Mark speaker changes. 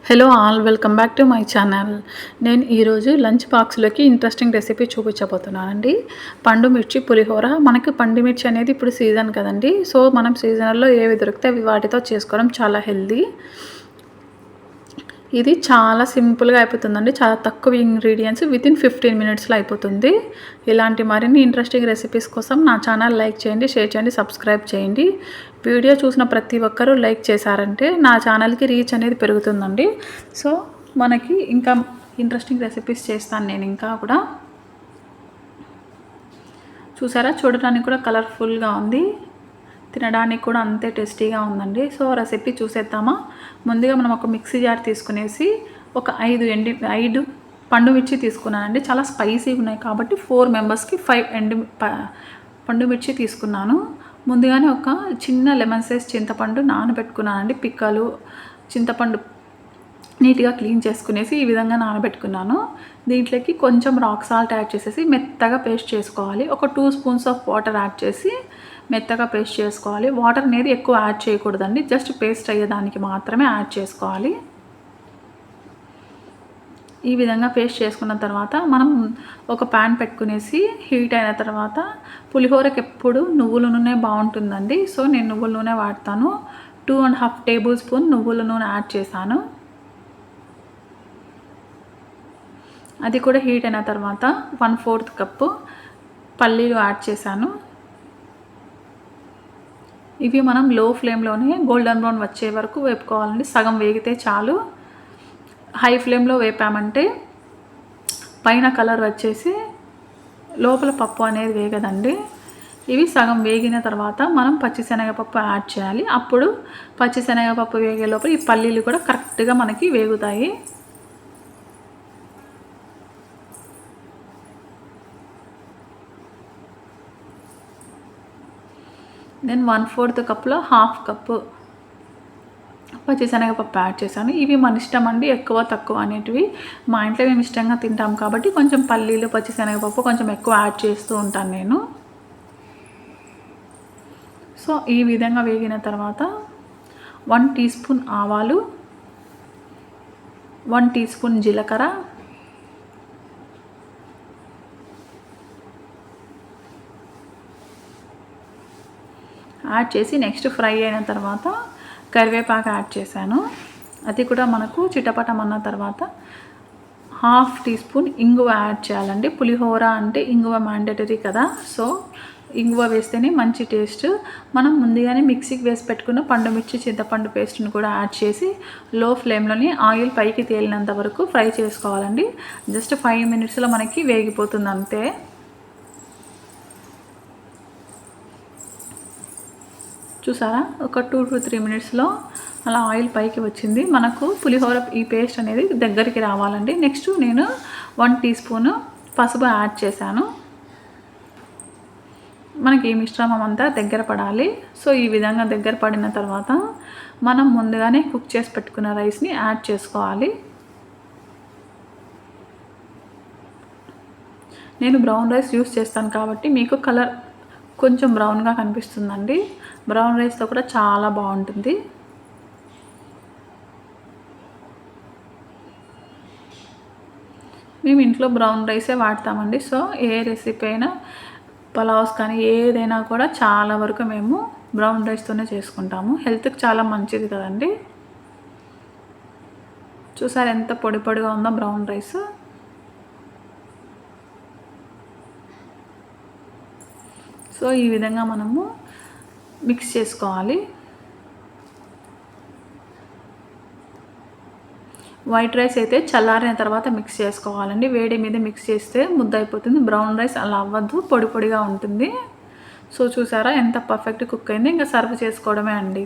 Speaker 1: Hello all, welcome back to my channel. నేను ఈరోజు lunch బాక్స్లోకి ఇంట్రెస్టింగ్ రెసిపీ చూపించబోతున్నానండి. పండు మిర్చి పులిహోర. మనకి పండు మిర్చి అనేది ఇప్పుడు సీజన్ కదండి. సో మనం సీజనల్లో ఏవి దొరికితే అవి వాటితో చేసుకోవడం చాలా హెల్దీ. ఇది చాలా సింపుల్గా అయిపోతుందండి. చాలా తక్కువ ఇంగ్రీడియంట్స్, వితిన్ 15 మినిట్స్లో అయిపోతుంది. ఇలాంటి మరిన్ని ఇంట్రెస్టింగ్ రెసిపీస్ కోసం నా ఛానల్ లైక్ చేయండి, షేర్ చేయండి, సబ్స్క్రైబ్ చేయండి. వీడియో చూసిన ప్రతి ఒక్కరూ లైక్ చేశారంటే నా ఛానల్కి రీచ్ అనేది పెరుగుతుందండి. సో మనకి ఇంకా ఇంట్రెస్టింగ్ రెసిపీస్ చేస్తాను నేను. ఇంకా కూడా చూసారా, చూడటానికి కూడా కలర్ఫుల్గా ఉంది, తినడానికి కూడా అంతే టేస్టీగా ఉందండి. సో రెసిపీ చూసేద్దామా. ముందుగా మనం ఒక మిక్సీ జార్ తీసుకునేసి ఒక 5 పండు మిర్చి తీసుకున్నానండి. చాలా స్పైసీగా ఉన్నాయి కాబట్టి 4 మెంబర్స్కి 5 పండు మిర్చి తీసుకున్నాను. ముందుగానే ఒక చిన్న లెమన్ సైజ్ చింతపండు నానబెట్టుకున్నానండి. పిక్కలు చింతపండు నీట్గా క్లీన్ చేసుకునేసి ఈ విధంగా నానబెట్టుకున్నాను. దీంట్లోకి కొంచెం రాక్ సాల్ట్ యాడ్ చేసేసి మెత్తగా పేస్ట్ చేసుకోవాలి. ఒక 2 స్పూన్స్ ఆఫ్ వాటర్ యాడ్ చేసి మెత్తగా పేస్ట్ చేసుకోవాలి. వాటర్ అనేది ఎక్కువ యాడ్ చేయకూడదండి, జస్ట్ పేస్ట్ అయ్యేదానికి మాత్రమే యాడ్ చేసుకోవాలి. ఈ విధంగా పేస్ట్ చేసుకున్న తర్వాత మనం ఒక ప్యాన్ పెట్టుకునేసి హీట్ అయిన తర్వాత, పులిహోరకి ఎప్పుడు నువ్వుల నూనె బాగుంటుందండి. సో నేను నువ్వుల నూనె వాడతాను. 2.5 టేబుల్ స్పూన్ నువ్వుల నూనె యాడ్ చేశాను. అది కూడా హీట్ అయిన తర్వాత 1/4 కప్పు పల్లీలు యాడ్ చేశాను. ఇవి మనం లో ఫ్లేమ్లోనే గోల్డెన్ బ్రౌన్ వచ్చే వరకు వేపుకోవాలండి. సగం వేగితే చాలు. హై ఫ్లేమ్లో వేపామంటే పైన కలర్ వచ్చేసి లోపల పప్పు అనేది వేగదండి. ఇవి సగం వేగిన తర్వాత మనం పచ్చిశనగపప్పు యాడ్ చేయాలి. అప్పుడు పచ్చిశనగపప్పు వేగే లోపల ఈ పల్లీలు కూడా కరెక్ట్గా మనకి వేగుతాయి. నేను 1/4 కప్లో 1/2 కప్పు పచ్చిశనగపప్పు యాడ్ చేశాను. ఇవి మన ఇష్టం అండి, ఎక్కువ తక్కువ అనేటివి. మా ఇంట్లో మేము ఇష్టంగా తింటాం కాబట్టి కొంచెం పల్లీలు పచ్చిశనగపప్పు కొంచెం ఎక్కువ యాడ్ చేస్తూ ఉంటాను నేను. సో ఈ విధంగా వేగిన తర్వాత 1 టీ స్పూన్ ఆవాలు, 1 టీ స్పూన్ జీలకర్ర, యాడ్ చేసి నెక్స్ట్ ఫ్రై అయిన తర్వాత కరివేపాకు యాడ్ చేశాను. అది కూడా మనకు చిటపటమన్న తర్వాత 1/2 టీ స్పూన్ ఇంగువ యాడ్ చేయాలండి. పులిహోర అంటే ఇంగువ మ్యాండేటరీ కదా. సో ఇంగువ వేస్తేనే మంచి టేస్ట్. మనం ముందుగానే మిక్సీకి వేసి పెట్టుకున్న పండు మిర్చి చింతపండు పేస్ట్ని కూడా యాడ్ చేసి లో ఫ్లేమ్లోని ఆయిల్ పైకి తేలినంత వరకు ఫ్రై చేసుకోవాలండి. జస్ట్ 5 మినిట్స్లో మనకి వేగిపోతుంది అంతే. చూసారా, ఒక 2 to 3 మినిట్స్లో అలా ఆయిల్ పైకి వచ్చింది. మనకు పులిహోర ఈ పేస్ట్ అనేది దగ్గరికి రావాలండి. నెక్స్ట్ నేను 1 టీ స్పూన్ పసుపు యాడ్ చేశాను. మనకి ఈ మిశ్రమం అంతా దగ్గర పడాలి. సో ఈ విధంగా దగ్గర పడిన తర్వాత మనం ముందుగానే కుక్ చేసి పెట్టుకున్న రైస్ని యాడ్ చేసుకోవాలి. నేను బ్రౌన్ రైస్ యూస్ చేస్తాను కాబట్టి మీకు కలర్ కొంచెం బ్రౌన్గా కనిపిస్తుందండి. బ్రౌన్ రైస్తో కూడా చాలా బాగుంటుంది. మేము ఇంట్లో బ్రౌన్ రైసే వాడతామండి. సో ఏ రెసిపీ అయినా, పలావ్స్ కానీ ఏదైనా కూడా చాలా వరకు మేము బ్రౌన్ రైస్తోనే చేసుకుంటాము. హెల్త్కి చాలా మంచిది కదండి. చూసారు ఎంత పొడి పొడిగా ఉందో బ్రౌన్ రైస్. సో ఈ విధంగా మనము మిక్స్ చేసుకోవాలి. వైట్ రైస్ అయితే చల్లారిన తర్వాత మిక్స్ చేసుకోవాలండి. వేడి మీద మిక్స్ చేస్తే ముద్ద అయిపోతుంది. బ్రౌన్ రైస్ అలా అవ్వద్దు, పొడి పొడిగా ఉంటుంది. సో చూసారా ఎంత పర్ఫెక్ట్ కుక్ అయింది. ఇంకా సర్వ్ చేసుకోవడమే అండి.